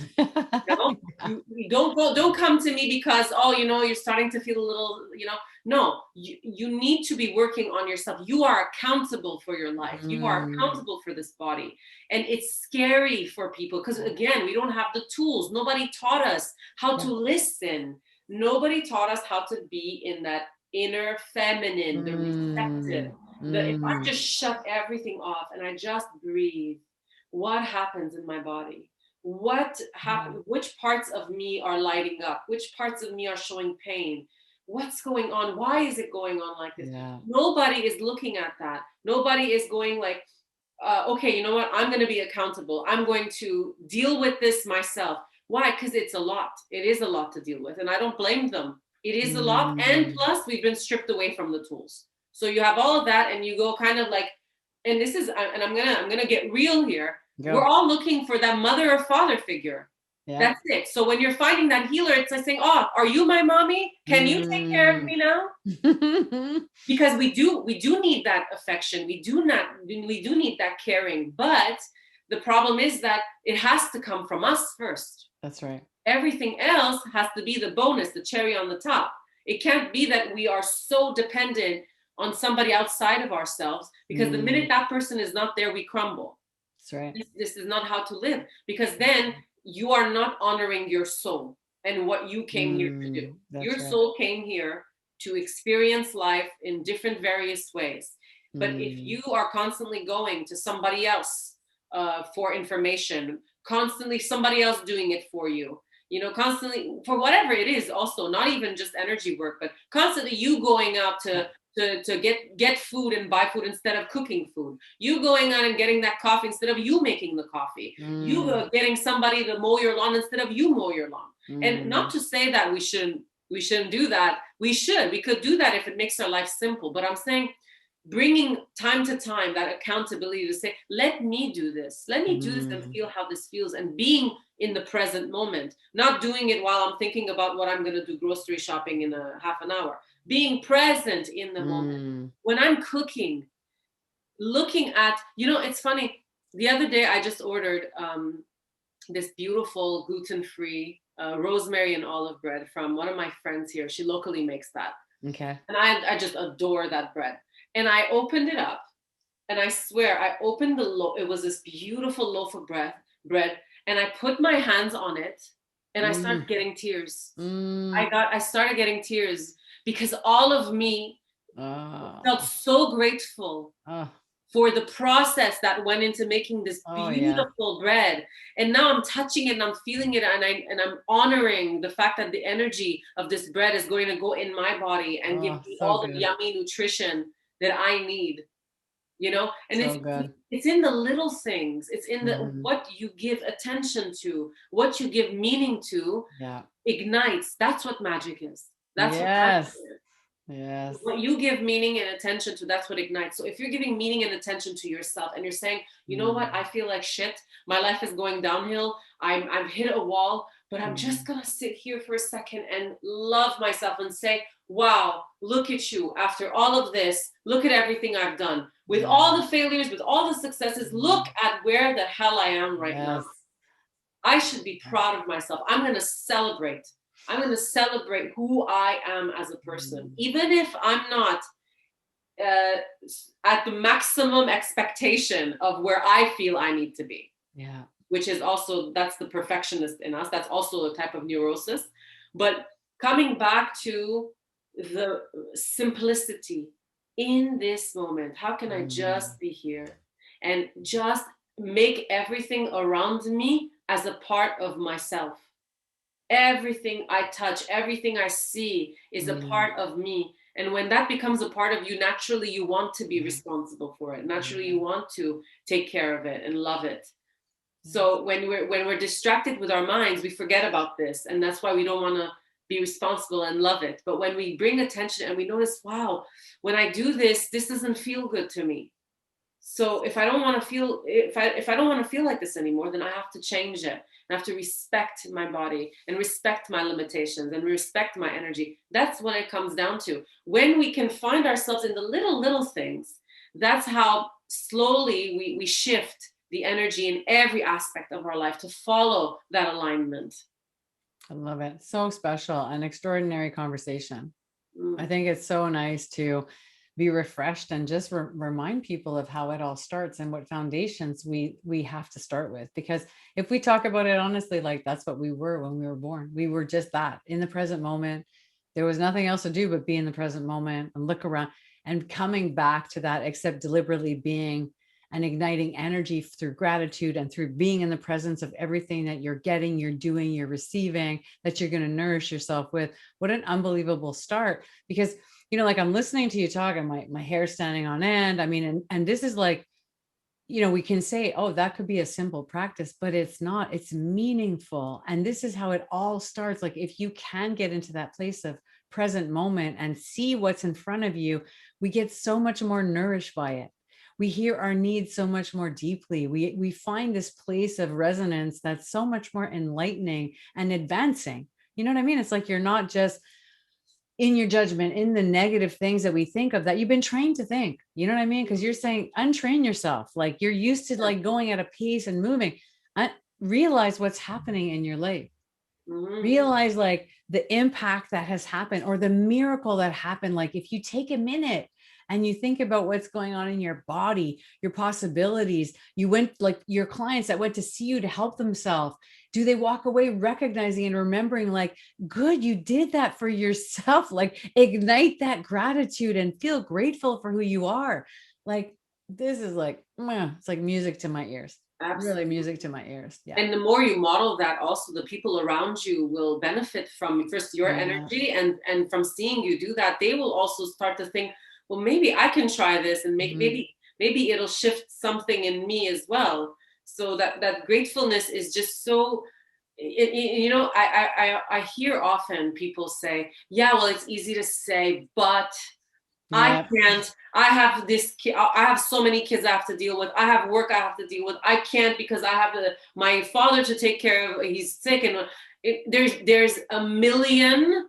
You don't come to me because, oh, you know, you're starting to feel a little, you know, no, you need to be working on yourself. You are accountable for your life. You are accountable for this body. And it's scary for people because, again, we don't have the tools. Nobody taught us how to listen. Nobody taught us how to be in that inner feminine, the receptive. If I just shut everything off and I just breathe, what happens in my body? What happens? Which parts of me are lighting up? Which parts of me are showing pain? What's going on? Why is it going on like this? Yeah. Nobody is looking at that. Nobody is going like, okay, you know what? I'm going to be accountable. I'm going to deal with this myself. Why? Because it's a lot. It is a lot to deal with. And I don't blame them. It is a lot. And plus, we've been stripped away from the tools. So you have all of that, and you go kind of like, and this is, and I'm gonna get real here. Go. We're all looking for that mother or father figure. Yeah. That's it. So when you're finding that healer, it's like saying, "Oh, are you my mommy? Can you take care of me now?" Because we do need that affection. We do need that caring. But the problem is that it has to come from us first. That's right. Everything else has to be the bonus, the cherry on the top. It can't be that we are so dependent on somebody outside of ourselves, because the minute that person is not there, we crumble. That's right. This is not how to live, because then you are not honoring your soul and what you came here to do. Your Right. soul came here to experience life in different various ways. But if you are constantly going to somebody else for information, constantly somebody else doing it for you, constantly for whatever it is, also not even just energy work, but constantly you going out to get food and buy food instead of cooking food, you going out and getting that coffee instead of you making the coffee, you getting somebody to mow your lawn instead of you mow your lawn. And not to say that we shouldn't do that. We could do that if it makes our life simple, but I'm saying bringing time to time that accountability to say, let me do this and feel how this feels, and being in the present moment, not doing it while I'm thinking about what I'm going to do grocery shopping in a half an hour. Being present in the moment. When I'm cooking, looking at, it's funny. The other day, I just ordered this beautiful gluten-free rosemary and olive bread from one of my friends here. She locally makes that. Okay. And I just adore that bread. And I opened it up, and I swear I opened the loaf. It was this beautiful loaf of bread, and I put my hands on it, and I started getting tears. I started getting tears, because all of me felt so grateful for the process that went into making this beautiful bread. And now I'm touching it and I'm feeling it, and I'm honoring the fact that the energy of this bread is going to go in my body and give me all the yummy nutrition that I need. And it's in the little things. It's in the what you give attention to, what you give meaning to, ignites. That's what magic is. That's what magic is. Yes. What you give meaning and attention to, that's what ignites. So if you're giving meaning and attention to yourself, and you're saying, you know what, I feel like shit, my life is going downhill, I've hit a wall, but I'm just gonna sit here for a second and love myself and say, wow, look at you. After all of this, look at everything I've done. With all the failures, with all the successes, look at where the hell I am right now. I should be proud of myself. I'm going to celebrate who I am as a person, even if I'm not at the maximum expectation of where I feel I need to be. Yeah. Which is also, that's the perfectionist in us. That's also a type of neurosis. But coming back to the simplicity in this moment, how can I just be here and just make everything around me as a part of myself? Everything I touch, everything I see is a part of me. And when that becomes a part of you, naturally you want to be responsible for it. Naturally you want to take care of it and love it. So when we're distracted with our minds, we forget about this. And that's why we don't want to be responsible and love it. But when we bring attention and we notice, wow, when I do this, this doesn't feel good to me. So if I don't want to feel, if I don't want to feel like this anymore, then I have to change it. I have to respect my body and respect my limitations and respect my energy. That's what it comes down to. When we can find ourselves in the little things, that's how slowly we shift the energy in every aspect of our life to follow that alignment. I love it. So special. An extraordinary conversation. I think it's so nice to be refreshed and just remind people of how it all starts and what foundations we have to start with. Because if we talk about it honestly, like that's what we were when we were born. We were just that in the present moment. There was nothing else to do but be in the present moment and look around, and coming back to that, except deliberately being and igniting energy through gratitude and through being in the presence of everything that you're getting, you're doing, you're receiving, that you're going to nourish yourself with. What an unbelievable start. Because, like I'm listening to you talk and my hair's standing on end. I mean, and this is like, we can say, oh, that could be a simple practice, but it's not. It's meaningful. And this is how it all starts. Like if you can get into that place of present moment and see what's in front of you, we get so much more nourished by it. We hear our needs so much more deeply. We find this place of resonance that's so much more enlightening and advancing. You know what I mean? It's like you're not just in your judgment, in the negative things that we think of that you've been trained to think. You know what I mean? Because you're saying untrain yourself. Like you're used to like going at a pace and moving. Realize what's happening in your life. Realize like the impact that has happened or the miracle that happened. Like if you take a minute and you think about what's going on in your body, your possibilities, you went like your clients that went to see you to help themselves. Do they walk away recognizing and remembering like, good, you did that for yourself? Like ignite that gratitude and feel grateful for who you are. Like this is like, it's like music to my ears. Really Absolutely. music to my ears. Yeah. And the more you model that, also the people around you will benefit from first your Yeah. energy, and from seeing you do that, they will also start to think, well, maybe I can try this, and maybe it'll shift something in me as well. So that gratefulness is just so, I hear often people say, yeah, well, it's easy to say, but I Yeah. can't. I have this. I have so many kids I have to deal with. I have work I have to deal with. I can't because I have my father to take care of. He's sick, and there's a million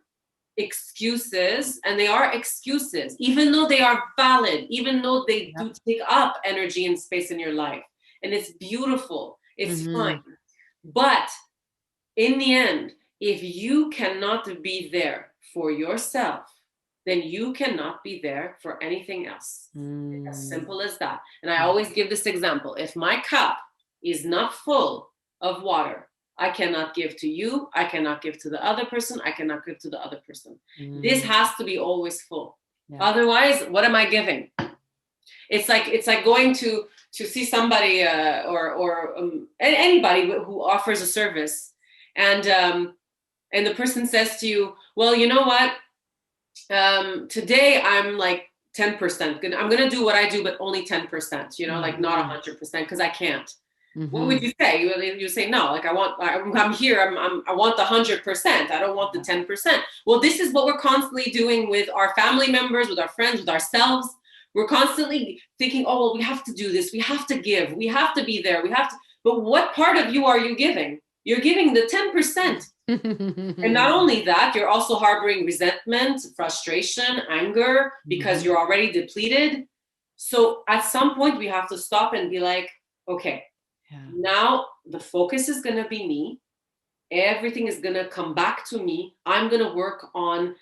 excuses, and they are excuses, even though they are valid, even though they Yeah. do take up energy and space in your life, and it's beautiful. It's fine, Mm-hmm. but in the end, if you cannot be there for yourself, then you cannot be there for anything else. As Mm. simple as that. And I always give this example. If my cup is not full of water, I cannot give to you. I cannot give to the other person. I cannot give to the other person. This Mm. has to be always full. Yeah. Otherwise, what am I giving? It's like going to see somebody or anybody who offers a service, and the person says to you, well, you know what, today I'm like 10%. I'm gonna do what I do, but only 10%. Like not 100% because I can't. What would Mm-hmm. you say? You say no. Like I'm here. I want the 100%. I don't want the 10%. Well, this is what we're constantly doing with our family members, with our friends, with ourselves. We're constantly thinking, oh, well, we have to do this. We have to give. We have to be there. We have to. But what part of you are you giving? You're giving the 10%. And not only that, you're also harboring resentment, frustration, anger because you're already depleted. So at some point, we have to stop and be like, okay, now the focus is going to be me. Everything is going to come back to me. I'm going to work on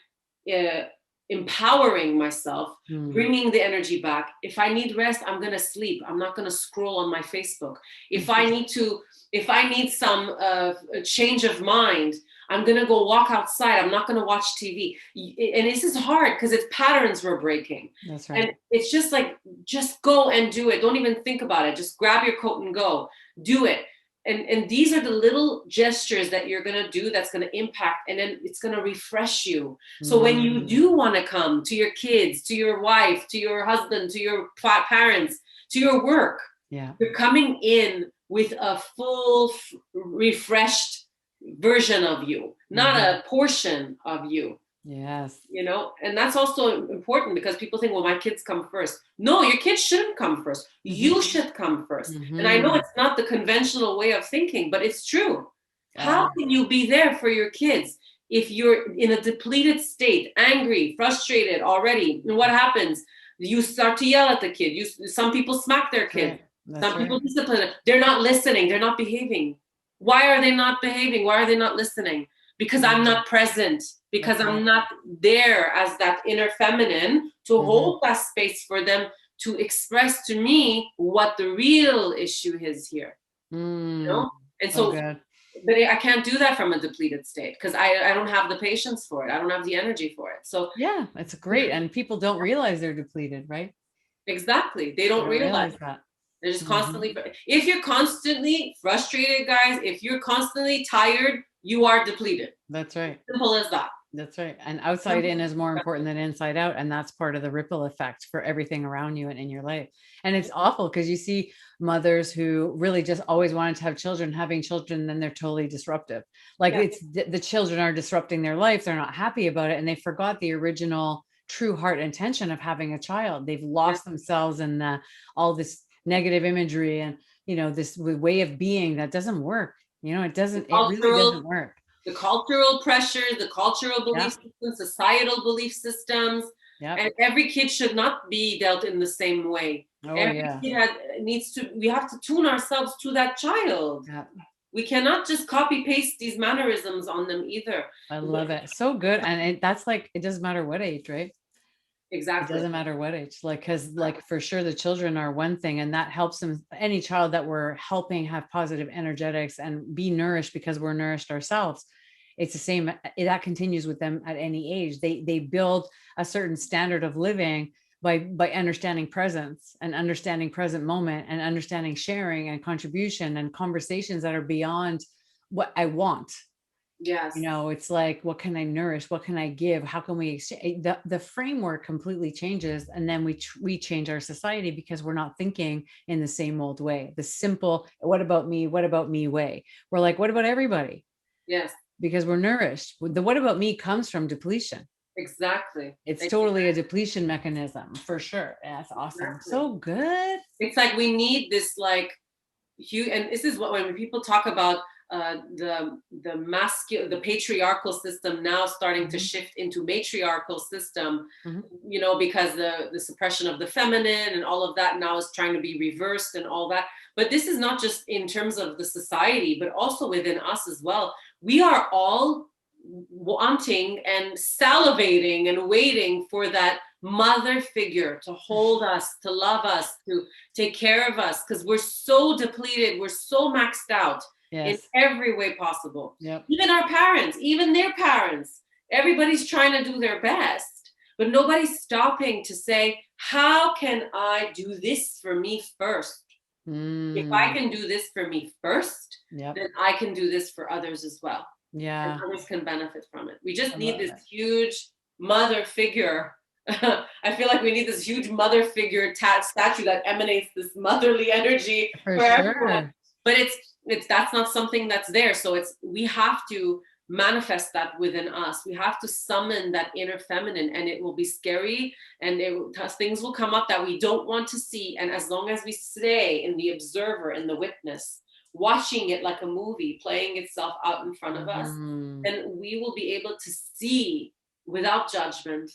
empowering myself, bringing the energy back. If I need rest, I'm going to sleep. I'm not going to scroll on my Facebook. If I need some change of mind, I'm going to go walk outside. I'm not going to watch TV. And this is hard because it's patterns we're breaking. That's right. And it's just like, just go and do it. Don't even think about it. Just grab your coat and go. Do it. And these are the little gestures that you're going to do that's going to impact, and then it's going to refresh you. So when you do want to come to your kids, to your wife, to your husband, to your parents, to your work, you're coming in with a full refreshed version of you, not a portion of you. Yes. And that's also important because people think, well, my kids come first. No, your kids shouldn't come first. You should come first. And I know it's not the conventional way of thinking, but it's true. How can you be there for your kids if you're in a depleted state, angry, frustrated already? And what happens? You start to yell at the kid. Some people smack their kid. Some people discipline them. They're not listening. They're not behaving. Why are they not behaving? Why are they not listening? Because I'm not present, because I'm not there as that inner feminine to hold that space for them to express to me what the real issue is here. And so, but I can't do that from a depleted state because I don't have the patience for it. I don't have the energy for it. So yeah, it's great. And people don't realize they're depleted, right? Exactly. They don't realize that. They're just constantly, if you're constantly frustrated, guys, if you're constantly tired, you are depleted. That's right. Simple as that. That's right. And outside in is more important than inside out. And that's part of the ripple effect for everything around you and in your life. And it's awful because you see mothers who really just always wanted to have children, having children, then they're totally disruptive. Like it's the children are disrupting their life. They're not happy about it. And they forgot the original true heart intention of having a child. They've lost themselves in all this negative imagery and, this way of being that doesn't work. It really doesn't work. The cultural pressures, the cultural belief systems, societal belief systems, and every kid should not be dealt in the same way. Every kid we have to tune ourselves to that child. We cannot just copy paste these mannerisms on them either. I love it. So good. And that's like, it doesn't matter what age, right? It Exactly. doesn't matter what age, like, because like for sure the children are one thing, and that helps them. Any child that we're helping have positive energetics and be nourished because we're nourished ourselves, it's the same. That continues with them at any age. They build a certain standard of living by understanding presence and understanding present moment and understanding sharing and contribution and conversations that are beyond what I want. Yes. It's like, what can I nourish? What can I give? How can we exchange? The framework completely changes. And then we change our society because we're not thinking in the same old way. The simple, what about me? What about me way? We're like, what about everybody? Yes. Because we're nourished. The what about me comes from depletion. Exactly. It's totally a depletion mechanism for sure. That's awesome. Exactly. So good. It's like we need this like huge, and this is what when people talk about the masculine, the patriarchal system now starting to shift into matriarchal system, because the suppression of the feminine and all of that now is trying to be reversed and all that. But this is not just in terms of the society, but also within us as well. We are all wanting and salivating and waiting for that mother figure to hold us, to love us, to take care of us, because we're so depleted, we're so maxed out in Yes. every way possible. Yep. Even our parents, even their parents, everybody's trying to do their best, but nobody's stopping to say, how can I do this for me first? If I can do this for me first, Yep. then I can do this for others as well. Yeah. And others can benefit from it. We just I need love this it. huge mother figure. I feel like we need this huge mother figure statue that emanates this motherly energy For for everyone. sure. But it's that's not something that's there. So we have to manifest that within us. We have to summon that inner feminine, and it will be scary, and things will come up that we don't want to see. And as long as we stay in the observer, in the witness, watching it like a movie playing itself out in front of us, then we will be able to see without judgment.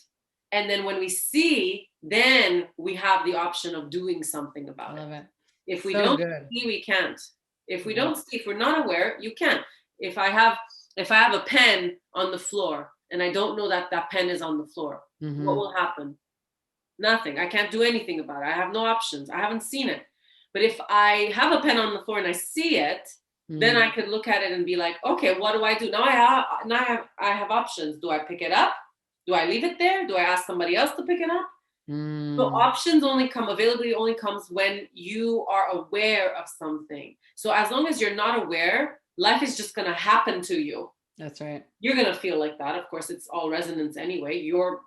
And then when we see, then we have the option of doing something about it. If we don't see, we can't. If we don't see, if we're not aware, you can't. If I have a pen on the floor and I don't know that that pen is on the floor, what will happen? Nothing. I can't do anything about it. I have no options. I haven't seen it. But if I have a pen on the floor and I see it, then I could look at it and be like, okay, what do I do? Now I have options. Do I pick it up? Do I leave it there? Do I ask somebody else to pick it up? So options availability only comes when you are aware of something. So as long as you're not aware, life is just going to happen to you. That's right. You're going to feel like that. Of course, it's all resonance anyway. You're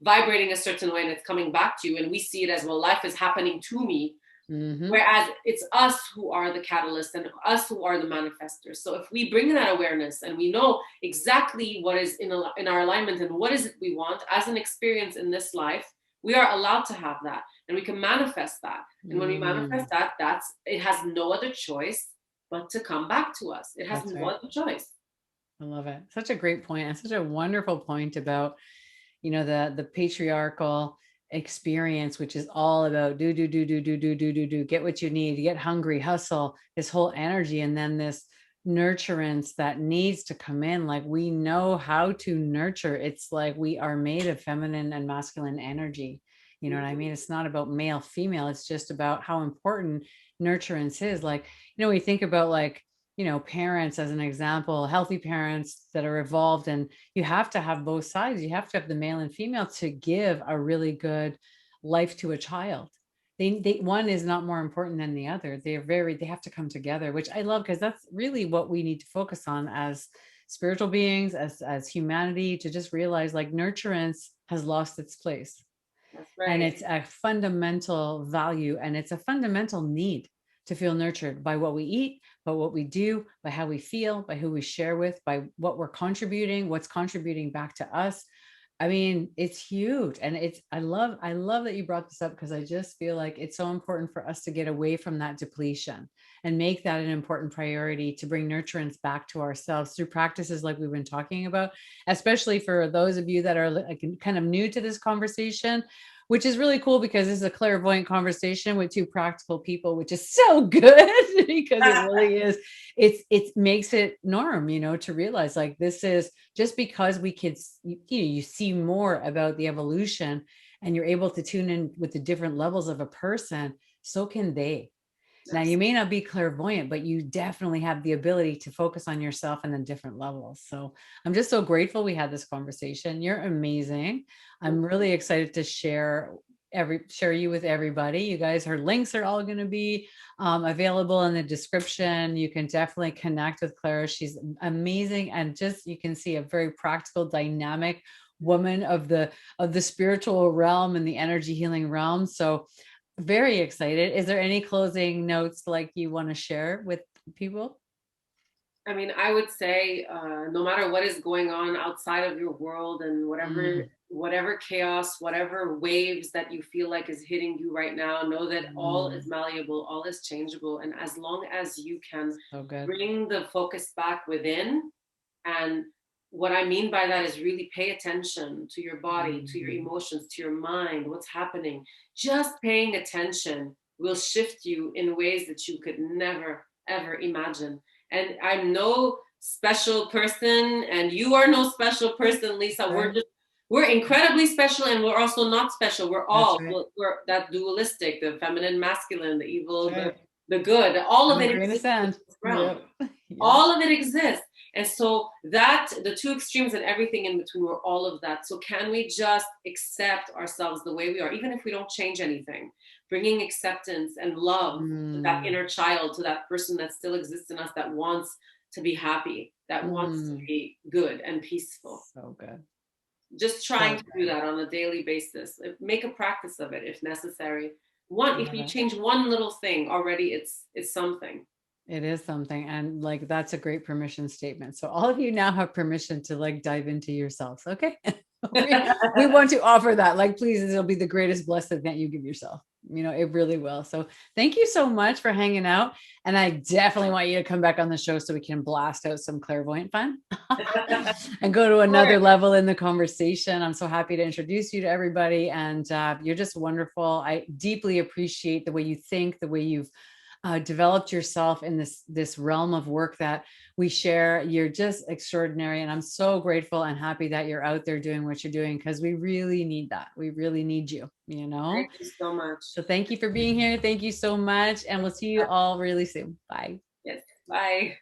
vibrating a certain way and it's coming back to you. And we see it as, well, life is happening to me. Whereas it's us who are the catalyst and us who are the manifestors. So if we bring that awareness and we know exactly what is in our alignment and what is it we want as an experience in this life, we are allowed to have that and we can manifest that. And when we manifest that, it has no other choice but to come back to us. It has no other choice. I love it. Such a great point, and such a wonderful point about, the patriarchal experience, which is all about do, get what you need, get hungry, hustle, this whole energy. And then this nurturance that needs to come in. Like, we know how to nurture. It's like we are made of feminine and masculine energy. You know what I mean? It's not about male, female. It's just about how important nurturance is. Like, we think about like, parents as an example, healthy parents that are evolved, and you have to have both sides. You have to have the male and female to give a really good life to a child. They one is not more important than the other. They have to come together, which I love, because that's really what we need to focus on as spiritual beings, as humanity, to just realize like nurturance has lost its place. That's right. And it's a fundamental value, and it's a fundamental need to feel nurtured by what we eat, by what we do, by how we feel, by who we share with, by what we're contributing, what's contributing back to us. I mean, it's huge. And I love that you brought this up, because I just feel like it's so important for us to get away from that depletion and make that an important priority, to bring nurturance back to ourselves through practices like we've been talking about, especially for those of you that are like kind of new to this conversation. which is really cool because this is a clairvoyant conversation with two practical people, which is so good because it really is. It makes it norm, to realize like this is just because we kids, you see more about the evolution and you're able to tune in with the different levels of a person, so can they. Now, you may not be clairvoyant, but you definitely have the ability to focus on yourself and then different levels. So I'm just so grateful we had this conversation. You're amazing. I'm really excited to share you with everybody. You guys, her links are all going to be available in the description. You can definitely connect with Klara. She's amazing, and just you can see a very practical, dynamic woman of the spiritual realm and the energy healing realm. So very excited. Is there any closing notes like you want to share with people? I mean, I would say, no matter what is going on outside of your world and Mm, whatever chaos, whatever waves that you feel like is hitting you right now, know that all is mm, malleable, all is changeable, and as long as you can so good. bring the focus back within, and what I mean by that is really pay attention to your body, to your Mm, emotions, to your mind, what's happening. Just paying attention will shift you in ways that you could never, ever imagine. And I'm no special person, and you are no special person, Lisa. right. We're incredibly special, and we're also not special. We're That's all right. we're that dualistic, the feminine, masculine, the evil, That's right. the good. All I'm of a it grain of exists in sand. this realm. Yep. Yep. All of it exists. And so that the two extremes and everything in between were all of that. So can we just accept ourselves the way we are, even if we don't change anything, bringing acceptance and love to that Mm, inner child, to that person that still exists in us, that wants to be happy, that wants to mm. be good and peaceful. So good. Just trying So to do good. that on a daily basis. Make a practice of it if necessary. If Love you it. change one little thing already, it's something. It is something. And like, that's a great permission statement. So all of you now have permission to like dive into yourselves. Okay. We want to offer that. Like, please, it'll be the greatest blessing that you give yourself. It really will. So thank you so much for hanging out. And I definitely want you to come back on the show so we can blast out some clairvoyant fun and go to another level in the conversation. I'm so happy to introduce you to everybody. And you're just wonderful. I deeply appreciate the way you think, the way you've developed yourself in this realm of work that we share. You're just extraordinary, and I'm so grateful and happy that you're out there doing what you're doing, because we really need that. We really need you. Thank you so much. So thank you for being here. Thank you so much, and we'll see you all really soon. Bye. Yes. Bye.